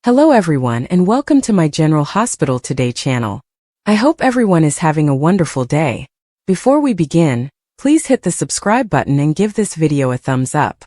Hello everyone and welcome to my General Hospital Today channel. I hope everyone is having a wonderful day. Before we begin, please hit the subscribe button and give this video a thumbs up.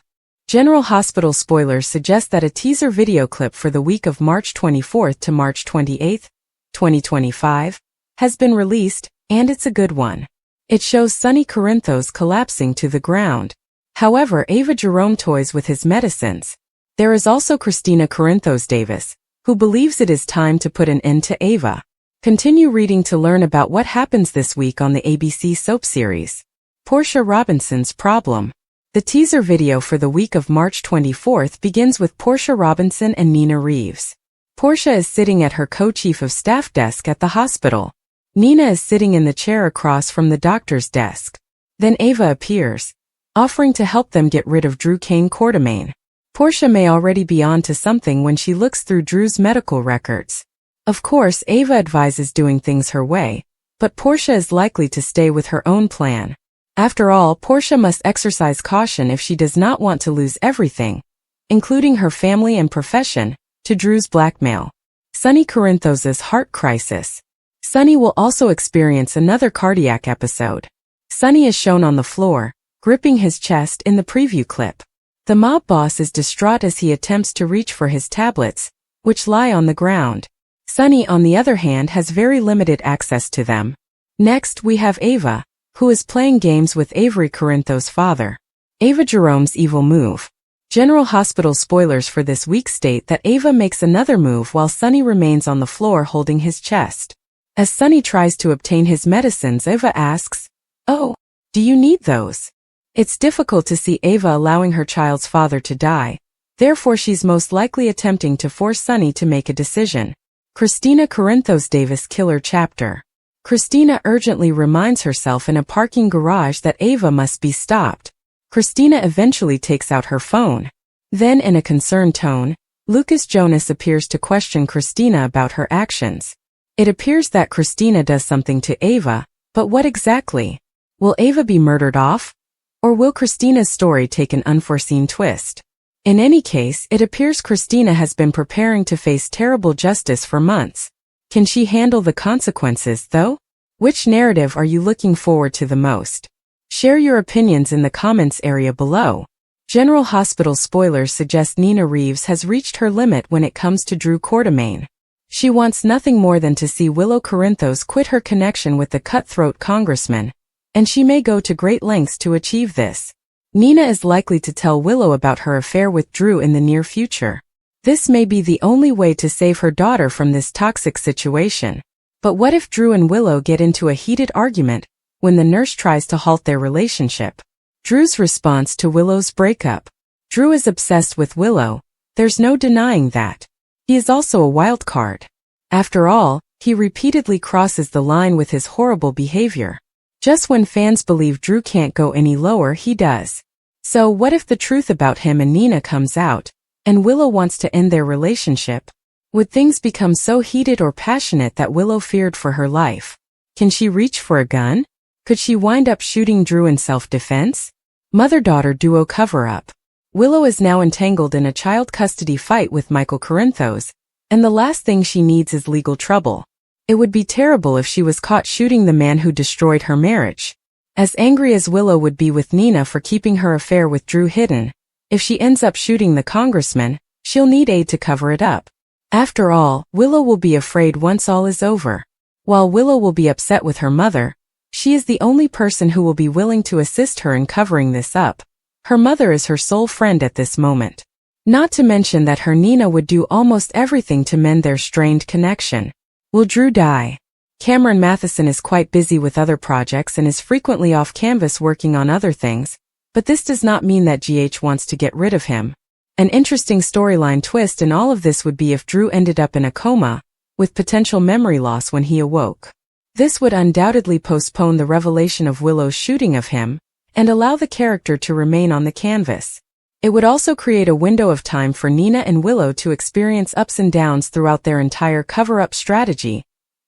General Hospital spoilers suggest that a teaser video clip for the week of March 24th to March 28th, 2025, has been released, and it's a good one. It shows Sonny collapsing to the ground. However, Ava Jerome toys with his medicines. There is also Christina Davis, who believes it is time to put an end to Ava. Continue reading to learn about what happens this week on the ABC soap series. Portia Robinson's Problem. The teaser video for the week of March 24th begins with Portia Robinson and Nina Reeves. Portia is sitting at her co-chief of staff desk at the hospital. Nina is sitting in the chair across from the doctor's desk. Then Ava appears, offering to help them get rid of Drew Quartermaine. Portia may already be on to something when she looks through Drew's medical records. Of course, Ava advises doing things her way, but Portia is likely to stay with her own plan. After all, Portia must exercise caution if she does not want to lose everything, including her family and profession, to Drew's blackmail. Sonny heart crisis. Sonny will also experience another cardiac episode. Sonny is shown on the floor, gripping his chest in the preview clip. The mob boss is distraught as he attempts to reach for his tablets, which lie on the ground. Sonny, on the other hand, has very limited access to them. Next, we have Ava, who is playing games with Avery Corinthos' father. Ava Jerome's evil move. General Hospital spoilers for this week state that Ava makes another move while Sonny remains on the floor holding his chest. As Sonny tries to obtain his medicines, Ava asks, "Oh, do you need those?" It's difficult to see Ava allowing her child's father to die, therefore she's most likely attempting to force Sonny to make a decision. Christina Davis killer chapter. Christina urgently reminds herself in a parking garage that Ava must be stopped. Christina eventually takes out her phone. Then, in a concerned tone, Lucas Jonas appears to question Christina about her actions. It appears that Christina does something to Ava, but what exactly? Will Ava be murdered off? Or will Christina's story take an unforeseen twist? In any case, it appears Christina has been preparing to face terrible justice for months. Can she handle the consequences, though? Which narrative are you looking forward to the most? Share your opinions in the comments area below. General Hospital spoilers suggest Nina Reeves has reached her limit when it comes to Drew Quartermaine. She wants nothing more than to see Willow Corinthos quit her connection with the cutthroat congressman, and she may go to great lengths to achieve this. Nina is likely to tell Willow about her affair with Drew in the near future. This may be the only way to save her daughter from this toxic situation. But what if Drew and Willow get into a heated argument when the nurse tries to halt their relationship? Drew's response to Willow's breakup. Drew is obsessed with Willow, there's no denying that. He is also a wild card. After all, he repeatedly crosses the line with his horrible behavior. Just when fans believe Drew can't go any lower, he does. So what if the truth about him and Nina comes out, and Willow wants to end their relationship? Would things become so heated or passionate that Willow feared for her life? Can she reach for a gun? Could she wind up shooting Drew in self-defense? Mother-daughter duo cover-up. Willow is now entangled in a child custody fight with Michael Corinthos, and the last thing she needs is legal trouble. It would be terrible if she was caught shooting the man who destroyed her marriage. As angry as Willow would be with Nina for keeping her affair with Drew hidden, if she ends up shooting the congressman, she'll need aid to cover it up. After all, Willow will be afraid once all is over. While Willow will be upset with her mother, she is the only person who will be willing to assist her in covering this up. Her mother is her sole friend at this moment. Not to mention that her Nina would do almost everything to mend their strained connection. Will Drew die? Cameron Matheson is quite busy with other projects and is frequently off canvas working on other things, but this does not mean that GH wants to get rid of him. An interesting storyline twist in all of this would be if Drew ended up in a coma, with potential memory loss when he awoke. This would undoubtedly postpone the revelation of Willow's shooting of him, and allow the character to remain on the canvas. It would also create a window of time for Nina and Willow to experience ups and downs throughout their entire cover-up strategy,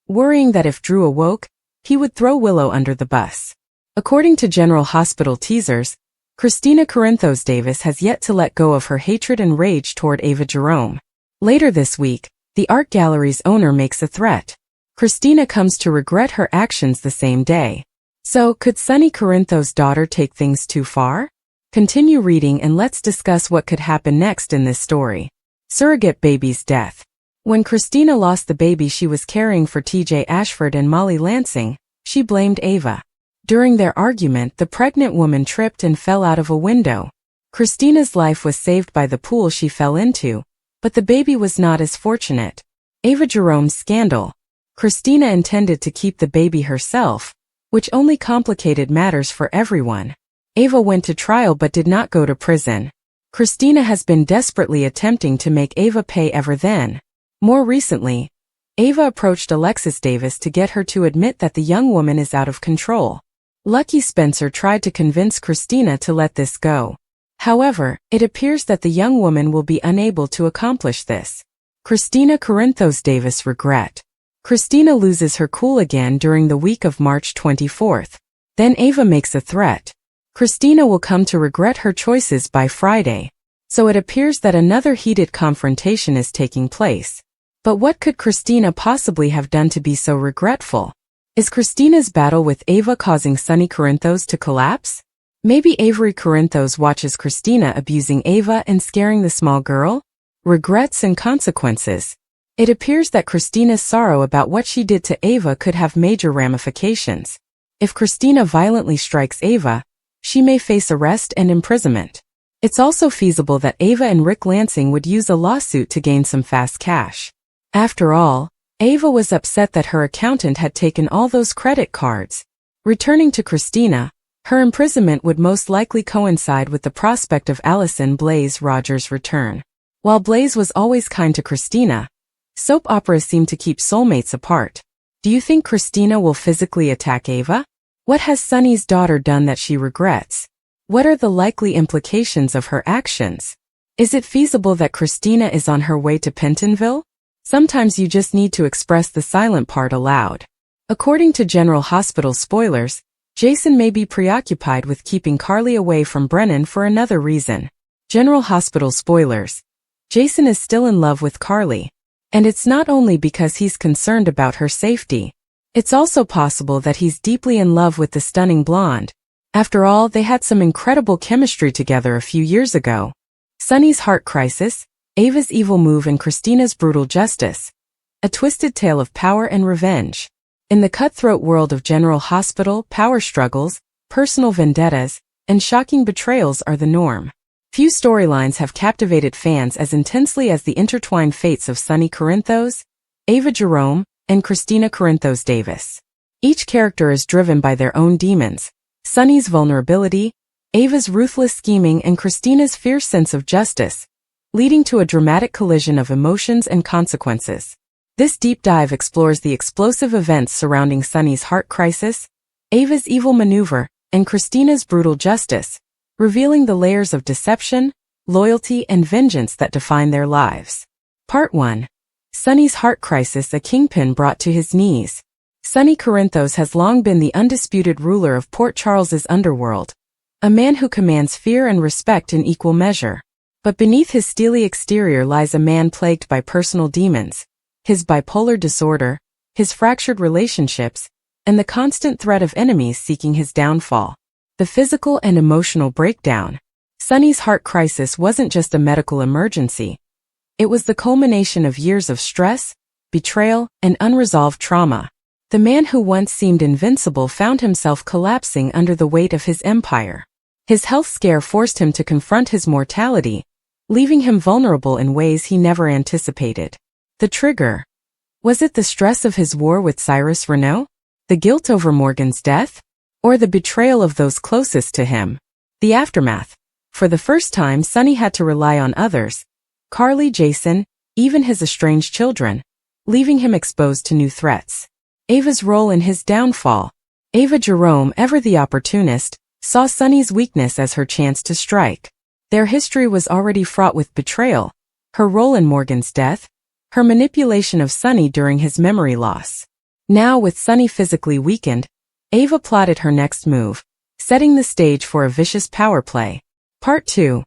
worrying that if Drew awoke, he would throw Willow under the bus. According to General Hospital teasers, Christina Davis has yet to let go of her hatred and rage toward Ava Jerome. Later this week, the art gallery's owner makes a threat. Christina comes to regret her actions the same day. So, could Sonny Corinthos' daughter take things too far? Continue reading and let's discuss what could happen next in this story. Surrogate baby's death. When Christina lost the baby she was carrying for TJ Ashford and Molly Lansing, she blamed Ava. During their argument, the pregnant woman tripped and fell out of a window. Christina's life was saved by the pool she fell into, but the baby was not as fortunate. Ava Jerome's scandal. Christina intended to keep the baby herself, which only complicated matters for everyone. Ava went to trial but did not go to prison. Christina has been desperately attempting to make Ava pay ever then. More recently, Ava approached Alexis Davis to get her to admit that the young woman is out of control. Lucky Spencer tried to convince Christina to let this go. However, it appears that the young woman will be unable to accomplish this. Christina Corinthos Davis regret. Christina loses her cool again during the week of March 24th. Then Ava makes a threat. Christina will come to regret her choices by Friday. So it appears that another heated confrontation is taking place. But what could Christina possibly have done to be so regretful? Is Christina's battle with Ava causing Sonny Corinthos to collapse? Maybe Avery Corinthos watches Christina abusing Ava and scaring the small girl? Regrets and consequences. It appears that Christina's sorrow about what she did to Ava could have major ramifications. If Christina violently strikes Ava, she may face arrest and imprisonment. It's also feasible that Ava and Rick Lansing would use a lawsuit to gain some fast cash. After all, Ava was upset that her accountant had taken all those credit cards. Returning to Christina, her imprisonment would most likely coincide with the prospect of Allison Blaze Rogers' return. While Blaze was always kind to Christina, soap operas seem to keep soulmates apart. Do you think Christina will physically attack Ava? What has Sonny's daughter done that she regrets? What are the likely implications of her actions? Is it feasible that Christina is on her way to Pentonville? Sometimes you just need to express the silent part aloud. According to General Hospital spoilers, Jason may be preoccupied with keeping Carly away from Brennan for another reason. General Hospital spoilers. Jason is still in love with Carly. And it's not only because he's concerned about her safety. It's also possible that he's deeply in love with the stunning blonde. After all, they had some incredible chemistry together a few years ago. Sonny's heart crisis, Ava's evil move and Christina's brutal justice. A twisted tale of power and revenge. In the cutthroat world of General Hospital, power struggles, personal vendettas, and shocking betrayals are the norm. Few storylines have captivated fans as intensely as the intertwined fates of Sonny Corinthos, Ava Jerome, and Christina Corinthos Davis. Each character is driven by their own demons. Sonny's vulnerability, Ava's ruthless scheming, and Christina's fierce sense of justice, leading to a dramatic collision of emotions and consequences. This deep dive explores the explosive events surrounding Sonny's heart crisis, Ava's evil maneuver, and Christina's brutal justice, revealing the layers of deception, loyalty, and vengeance that define their lives. Part 1. Sonny's heart crisis, a kingpin brought to his knees. Sonny Corinthos has long been the undisputed ruler of Port Charles's underworld, a man who commands fear and respect in equal measure. But beneath his steely exterior lies a man plagued by personal demons, his bipolar disorder, his fractured relationships, and the constant threat of enemies seeking his downfall. The physical and emotional breakdown. Sonny's heart crisis wasn't just a medical emergency. It was the culmination of years of stress, betrayal, and unresolved trauma. The man who once seemed invincible found himself collapsing under the weight of his empire. His health scare forced him to confront his mortality, leaving him vulnerable in ways he never anticipated. The trigger. Was it the stress of his war with Cyrus Renaud? The guilt over Morgan's death? Or the betrayal of those closest to him? The aftermath. For the first time, Sonny had to rely on others. Carly, Jason, even his estranged children, leaving him exposed to new threats. Ava's role in his downfall. Ava Jerome, ever the opportunist, saw Sonny's weakness as her chance to strike. Their history was already fraught with betrayal, her role in Morgan's death, her manipulation of Sonny during his memory loss. Now, with Sonny physically weakened, Ava plotted her next move, setting the stage for a vicious power play. Part 2.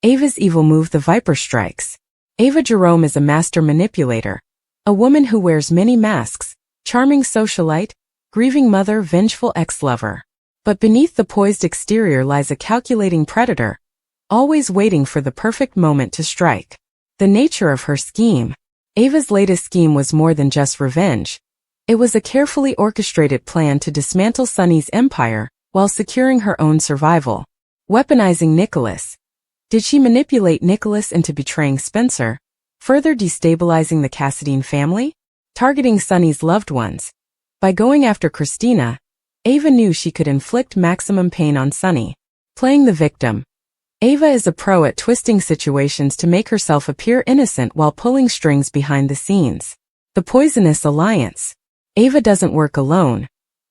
Ava's evil move, the Viper strikes. Ava Jerome is a master manipulator, a woman who wears many masks, charming socialite, grieving mother, vengeful ex-lover. But beneath the poised exterior lies a calculating predator, always waiting for the perfect moment to strike. The nature of her scheme. Ava's latest scheme was more than just revenge. It was a carefully orchestrated plan to dismantle Sonny's empire while securing her own survival. Weaponizing Nicholas. Did she manipulate Nicholas into betraying Spencer, further destabilizing the Cassadine family? Targeting Sonny's loved ones. By going after Christina, Ava knew she could inflict maximum pain on Sonny. Playing the victim. Ava is a pro at twisting situations to make herself appear innocent while pulling strings behind the scenes. The poisonous alliance. Ava doesn't work alone.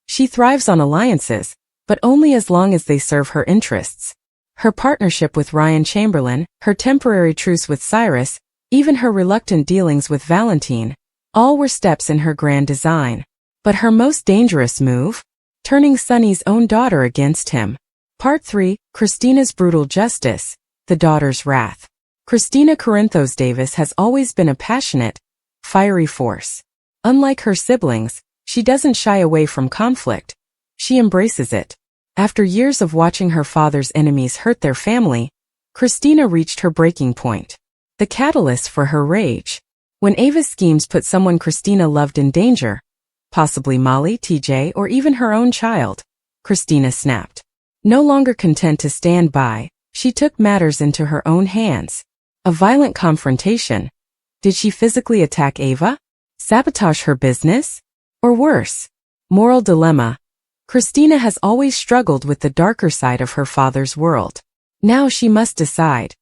She thrives on alliances, but only as long as they serve her interests. Her partnership with Ryan Chamberlain, her temporary truce with Cyrus, even her reluctant dealings with Valentine, all were steps in her grand design. But her most dangerous move? Turning Sonny's own daughter against him. Part 3, Christina's Brutal Justice, The Daughter's Wrath. Christina Corinthos Davis has always been a passionate, fiery force. Unlike her siblings, she doesn't shy away from conflict. She embraces it. After years of watching her father's enemies hurt their family, Christina reached her breaking point. The catalyst for her rage. When Ava's schemes put someone Christina loved in danger, possibly Molly, TJ, or even her own child, Christina snapped. No longer content to stand by, she took matters into her own hands. A violent confrontation. Did she physically attack Ava? Sabotage her business? Or worse? Moral dilemma. Christina has always struggled with the darker side of her father's world. Now she must decide.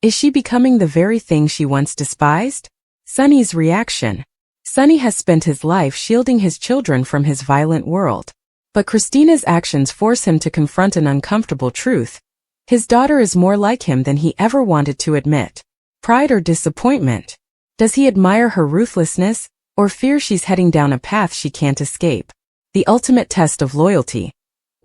Is she becoming the very thing she once despised? Sonny's reaction. Sonny has spent his life shielding his children from his violent world. But Christina's actions force him to confront an uncomfortable truth. His daughter is more like him than he ever wanted to admit. Pride or disappointment? Does he admire her ruthlessness, or fear she's heading down a path she can't escape? The ultimate test of loyalty.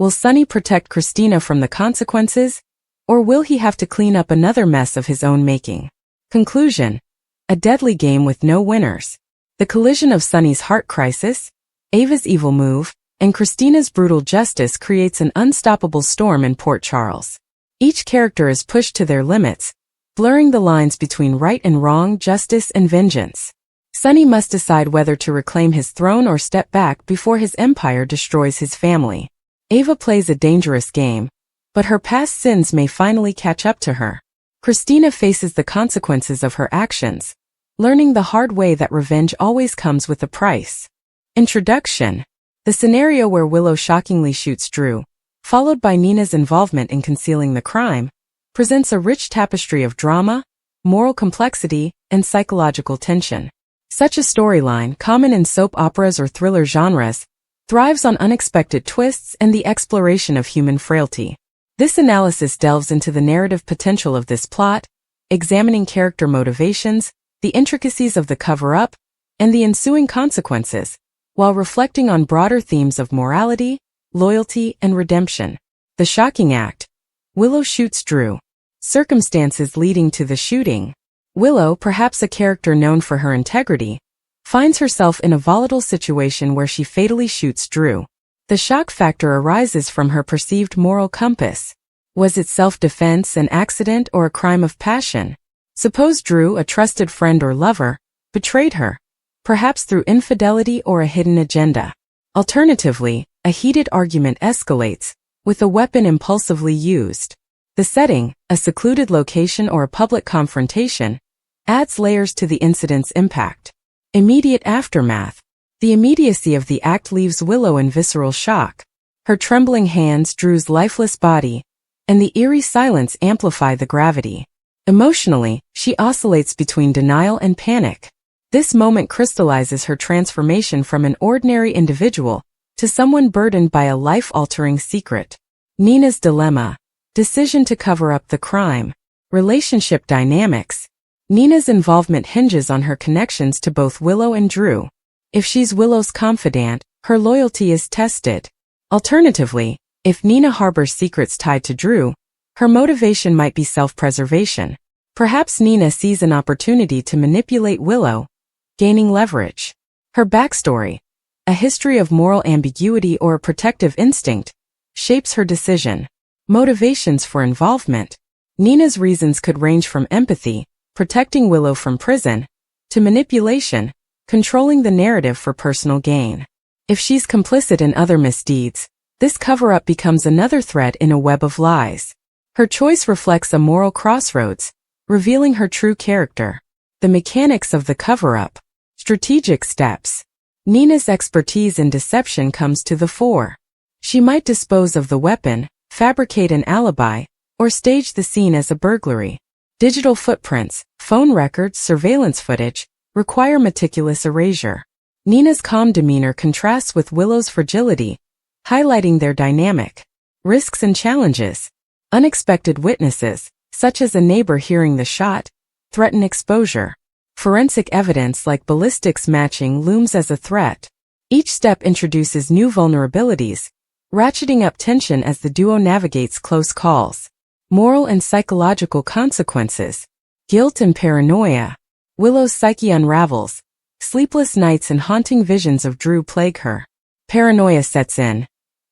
Will Sonny protect Christina from the consequences, or will he have to clean up another mess of his own making? Conclusion. A deadly game with no winners. The collision of Sonny's heart crisis, Ava's evil move, and Christina's brutal justice creates an unstoppable storm in Port Charles. Each character is pushed to their limits, blurring the lines between right and wrong, justice and vengeance. Sonny must decide whether to reclaim his throne or step back before his empire destroys his family. Ava plays a dangerous game, but her past sins may finally catch up to her. Christina faces the consequences of her actions, learning the hard way that revenge always comes with a price. Introduction. The scenario where Willow shockingly shoots Drew, followed by Nina's involvement in concealing the crime, presents a rich tapestry of drama, moral complexity, and psychological tension. Such a storyline, common in soap operas or thriller genres, thrives on unexpected twists and the exploration of human frailty. This analysis delves into the narrative potential of this plot, examining character motivations, the intricacies of the cover-up, and the ensuing consequences, while reflecting on broader themes of morality, loyalty, and redemption. The shocking act. Willow shoots Drew. Circumstances leading to the shooting. Willow, perhaps a character known for her integrity, finds herself in a volatile situation where she fatally shoots Drew. The shock factor arises from her perceived moral compass. Was it self-defense, an accident, or a crime of passion? Suppose Drew, a trusted friend or lover, betrayed her, perhaps through infidelity or a hidden agenda. Alternatively, a heated argument escalates, with a weapon impulsively used. The setting, a secluded location or a public confrontation, adds layers to the incident's impact. Immediate aftermath. The immediacy of the act leaves Willow in visceral shock. Her trembling hands, Drew's lifeless body, and the eerie silence amplify the gravity. Emotionally, she oscillates between denial and panic. This moment crystallizes her transformation from an ordinary individual to someone burdened by a life-altering secret. Nina's dilemma. Decision to cover up the crime. Relationship dynamics. Nina's involvement hinges on her connections to both Willow and Drew. If she's Willow's confidant, her loyalty is tested. Alternatively, if Nina harbors secrets tied to Drew, her motivation might be self-preservation. Perhaps Nina sees an opportunity to manipulate Willow, gaining leverage. Her backstory, a history of moral ambiguity or a protective instinct, shapes her decision. Motivations for involvement. Nina's reasons could range from empathy, protecting Willow from prison, to manipulation, controlling the narrative for personal gain. If she's complicit in other misdeeds, this cover-up becomes another thread in a web of lies. Her choice reflects a moral crossroads, revealing her true character. The mechanics of the cover-up. Strategic steps. Nina's expertise in deception comes to the fore. She might dispose of the weapon, fabricate an alibi, or stage the scene as a burglary. Digital footprints, phone records, surveillance footage, require meticulous erasure. Nina's calm demeanor contrasts with Willow's fragility, highlighting their dynamic. Risks and challenges. Unexpected witnesses, such as a neighbor hearing the shot, threaten exposure. Forensic evidence like ballistics matching looms as a threat. Each step introduces new vulnerabilities, ratcheting up tension as the duo navigates close calls. Moral and psychological consequences. Guilt and paranoia. Willow's psyche unravels. Sleepless nights and haunting visions of Drew plague her. Paranoia sets in.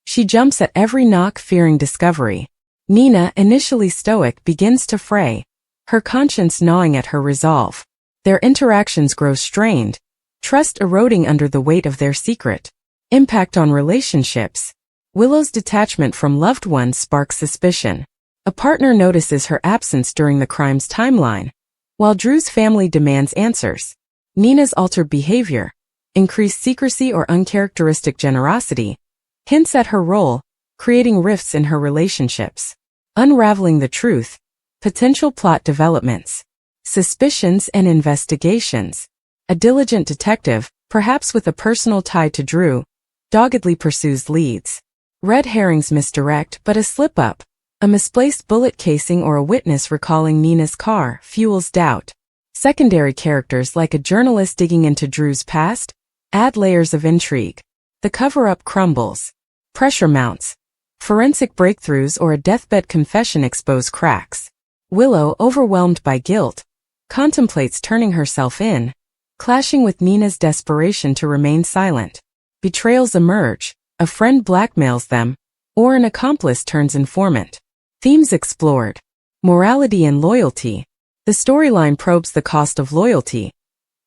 She jumps at every knock, fearing discovery. Nina, initially stoic, begins to fray, her conscience gnawing at her resolve. Their interactions grow strained, trust eroding under the weight of their secret. Impact on relationships. Willow's detachment from loved ones sparks suspicion. A partner notices her absence during the crime's timeline, while Drew's family demands answers. Nina's altered behavior, increased secrecy or uncharacteristic generosity, hints at her role, creating rifts in her relationships. Unraveling the truth. Potential plot developments. Suspicions and investigations. A diligent detective, perhaps with a personal tie to Drew, doggedly pursues leads. Red herrings misdirect, but a slip-up, a misplaced bullet casing or a witness recalling Nina's car, fuels doubt. Secondary characters like a journalist digging into Drew's past add layers of intrigue. The cover-up crumbles. Pressure mounts. Forensic breakthroughs or a deathbed confession expose cracks. Willow, overwhelmed by guilt, contemplates turning herself in, clashing with Nina's desperation to remain silent. Betrayals emerge, a friend blackmails them, or an accomplice turns informant. Themes explored. Morality and loyalty. The storyline probes the cost of loyalty.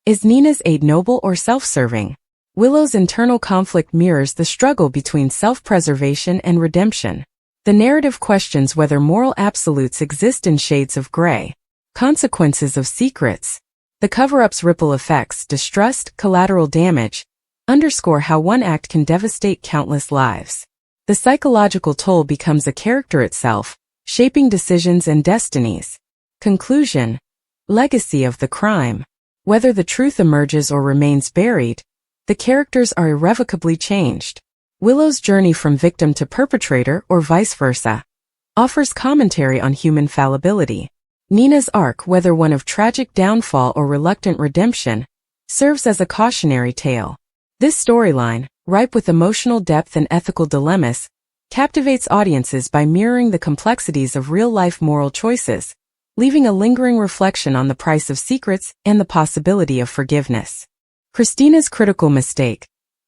Is Nina's aid noble or self-serving? Willow's internal conflict mirrors the struggle between self-preservation and redemption. The narrative questions whether moral absolutes exist in shades of gray. Consequences of secrets. The cover-up's ripple effects, distrust, collateral damage, underscore how one act can devastate countless lives. The psychological toll becomes a character itself, shaping decisions and destinies. Conclusion. Legacy of the crime. Whether the truth emerges or remains buried, the characters are irrevocably changed. Willow's journey from victim to perpetrator, or vice versa, offers commentary on human fallibility. Nina's arc, whether one of tragic downfall or reluctant redemption, serves as a cautionary tale. This storyline, ripe with emotional depth and ethical dilemmas, captivates audiences by mirroring the complexities of real-life moral choices, leaving a lingering reflection on the price of secrets and the possibility of forgiveness. Christina's critical mistake.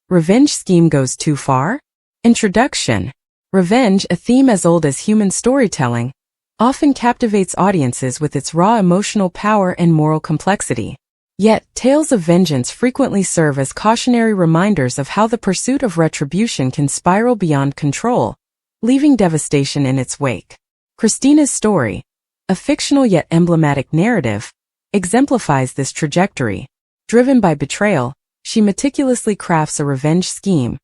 Revenge scheme goes too far? Introduction. Revenge, a theme as old as human storytelling, often captivates audiences with its raw emotional power and moral complexity. Yet, tales of vengeance frequently serve as cautionary reminders of how the pursuit of retribution can spiral beyond control, leaving devastation in its wake. Christina's story, a fictional yet emblematic narrative, exemplifies this trajectory. Driven by betrayal, she meticulously crafts a revenge scheme,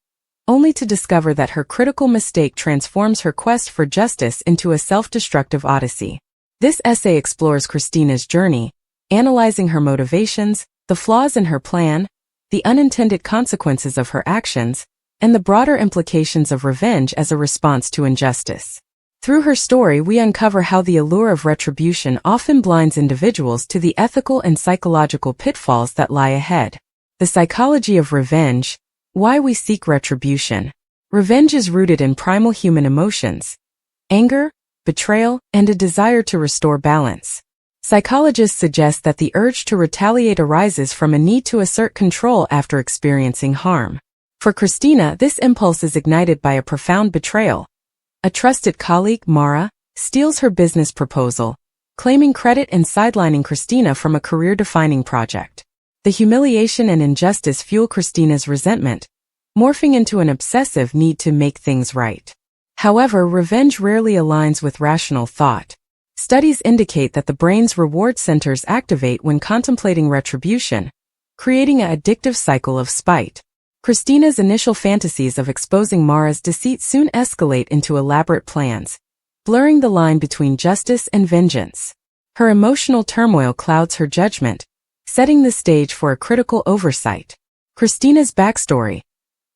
only to discover that her critical mistake transforms her quest for justice into a self-destructive odyssey. This essay explores Christina's journey, analyzing her motivations, the flaws in her plan, the unintended consequences of her actions, and the broader implications of revenge as a response to injustice. Through her story, we uncover how the allure of retribution often blinds individuals to the ethical and psychological pitfalls that lie ahead. The psychology of revenge. Why we seek retribution. Revenge is rooted in primal human emotions: anger, betrayal, and a desire to restore balance. Psychologists suggest that the urge to retaliate arises from a need to assert control after experiencing harm. For Christina, this impulse is ignited by a profound betrayal. A trusted colleague, Mara, steals her business proposal, claiming credit and sidelining Christina from a career-defining project. The humiliation and injustice fuel Christina's resentment, morphing into an obsessive need to make things right. However, revenge rarely aligns with rational thought. Studies indicate that the brain's reward centers activate when contemplating retribution, creating an addictive cycle of spite. Christina's initial fantasies of exposing Mara's deceit soon escalate into elaborate plans, blurring the line between justice and vengeance. Her emotional turmoil clouds her judgment, setting the stage for a critical oversight. Christina's backstory,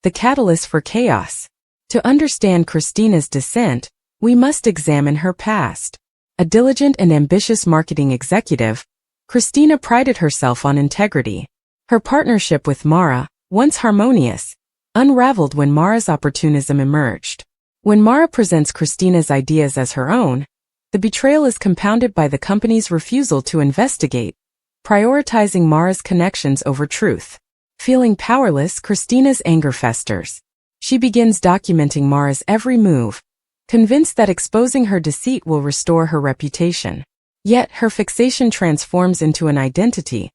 the catalyst for chaos. To understand Christina's descent, we must examine her past. A diligent and ambitious marketing executive, Christina prided herself on integrity. Her partnership with Mara, once harmonious, unraveled when Mara's opportunism emerged. When Mara presents Christina's ideas as her own, the betrayal is compounded by the company's refusal to investigate, prioritizing Mara's connections over truth. Feeling powerless, Christina's anger festers. She begins documenting Mara's every move, convinced that exposing her deceit will restore her reputation. Yet, her fixation transforms into an identity.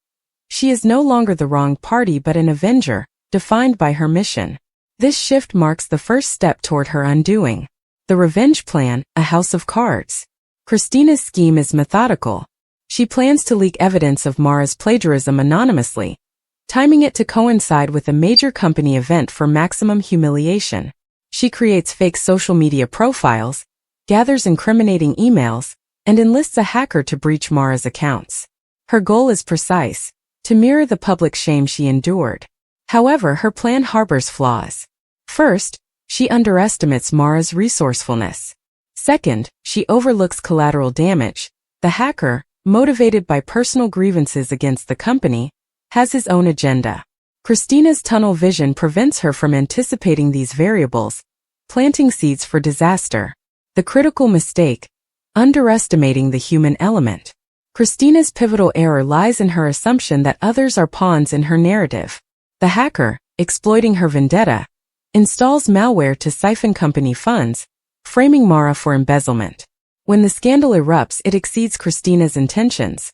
She is no longer the wronged party but an avenger, defined by her mission. This shift marks the first step toward her undoing. The revenge plan, a house of cards. Christina's scheme is methodical. She plans to leak evidence of Mara's plagiarism anonymously, timing it to coincide with a major company event for maximum humiliation. She creates fake social media profiles, gathers incriminating emails, and enlists a hacker to breach Mara's accounts. Her goal is precise: to mirror the public shame she endured. However, her plan harbors flaws. First, she underestimates Mara's resourcefulness. Second, she overlooks collateral damage. The hacker, motivated by personal grievances against the company, has his own agenda. Christina's tunnel vision prevents her from anticipating these variables, planting seeds for disaster. The critical mistake: underestimating the human element. Christina's pivotal error lies in her assumption that others are pawns in her narrative. The hacker, exploiting her vendetta, installs malware to siphon company funds, framing Mara for embezzlement. When the scandal erupts, it exceeds Christina's intentions.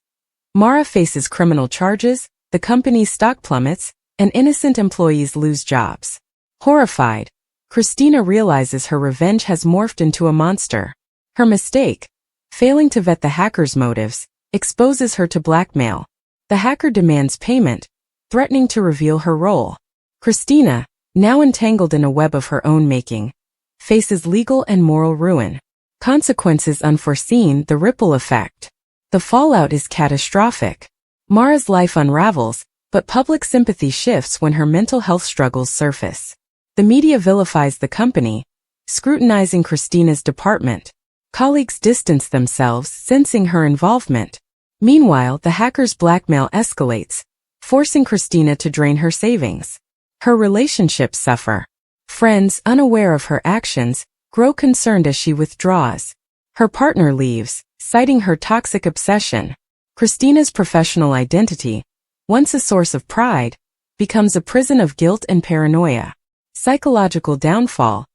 Mara faces criminal charges, the company's stock plummets, and innocent employees lose jobs. Horrified, Christina realizes her revenge has morphed into a monster. Her mistake, failing to vet the hacker's motives, exposes her to blackmail. The hacker demands payment, threatening to reveal her role. Christina, now entangled in a web of her own making, faces legal and moral ruin. Consequences unforeseen, the ripple effect. The fallout is catastrophic. Mara's life unravels, but public sympathy shifts when her mental health struggles surface. The media vilifies the company, scrutinizing Christina's department. Colleagues distance themselves, sensing her involvement. Meanwhile, the hacker's blackmail escalates, forcing Christina to drain her savings. Her relationships suffer. Friends, unaware of her actions, grow concerned as she withdraws. Her partner leaves, citing her toxic obsession. Christina's professional identity, once a source of pride, becomes a prison of guilt and paranoia. Psychological downfall.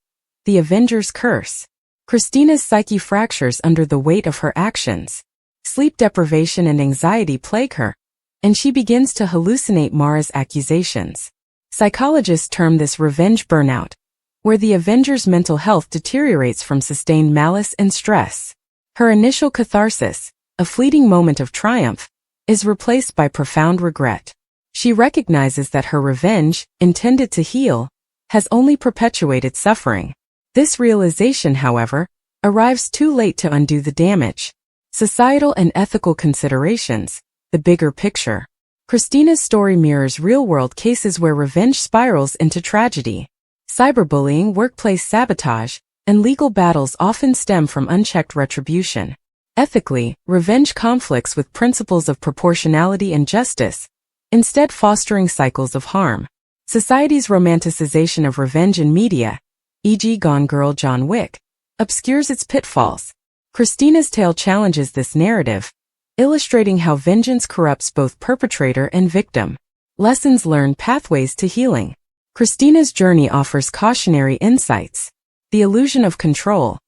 The Avenger's curse. Christina's psyche fractures under the weight of her actions. Sleep deprivation and anxiety plague her, and she begins to hallucinate Mara's accusations. Psychologists term this revenge burnout, where the Avenger's mental health deteriorates from sustained malice and stress. Her initial catharsis, a fleeting moment of triumph, is replaced by profound regret. She recognizes that her revenge, intended to heal, has only perpetuated suffering. This realization, however, arrives too late to undo the damage. Societal and ethical considerations, the bigger picture. Christina's story mirrors real-world cases where revenge spirals into tragedy. Cyberbullying, workplace sabotage, and legal battles often stem from unchecked retribution. Ethically, revenge conflicts with principles of proportionality and justice, instead fostering cycles of harm. Society's romanticization of revenge in media, e.g. Gone Girl, John Wick, obscures its pitfalls. Christina's tale challenges this narrative, illustrating how vengeance corrupts both perpetrator and victim. Lessons learned, pathways to healing. Christina's journey offers cautionary insights. The illusion of control.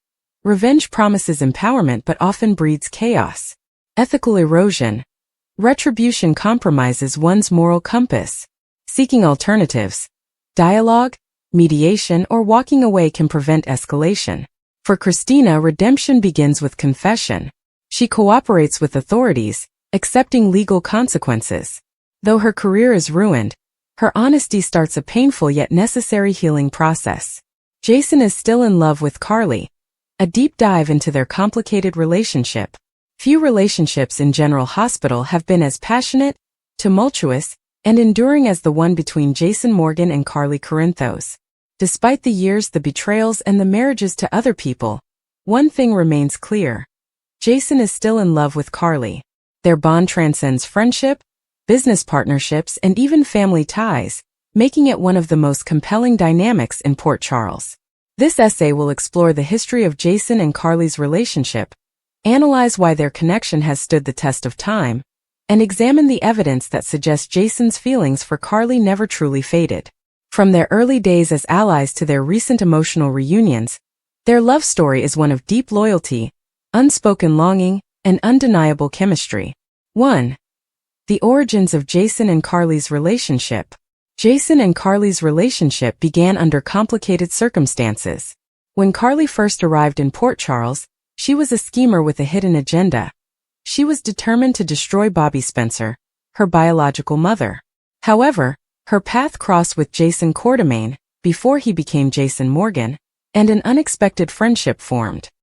Revenge promises empowerment but often breeds chaos. Ethical erosion. Retribution compromises one's moral compass. Seeking alternatives. Dialogue, mediation, or walking away can prevent escalation. For Christina, redemption begins with confession. She cooperates with authorities, accepting legal consequences. Though her career is ruined, her honesty starts a painful yet necessary healing process. Jason is still in love with Carly. A deep dive into their complicated relationship. Few relationships in General Hospital have been as passionate, tumultuous, and enduring as the one between Jason Morgan and Carly Corinthos. Despite the years, the betrayals, and the marriages to other people, one thing remains clear. Jason is still in love with Carly. Their bond transcends friendship, business partnerships, and even family ties, making it one of the most compelling dynamics in Port Charles. This essay will explore the history of Jason and Carly's relationship, analyze why their connection has stood the test of time, and examine the evidence that suggests Jason's feelings for Carly never truly faded. From their early days as allies to their recent emotional reunions, their love story is one of deep loyalty, unspoken longing, and undeniable chemistry. 1. The origins of Jason and Carly's relationship. Jason and Carly's relationship began under complicated circumstances. When Carly first arrived in Port Charles, she was a schemer with a hidden agenda. She was determined to destroy Bobby Spencer, her biological mother. However, her path crossed with Jason Quartermain before he became Jason Morgan, and an unexpected friendship formed.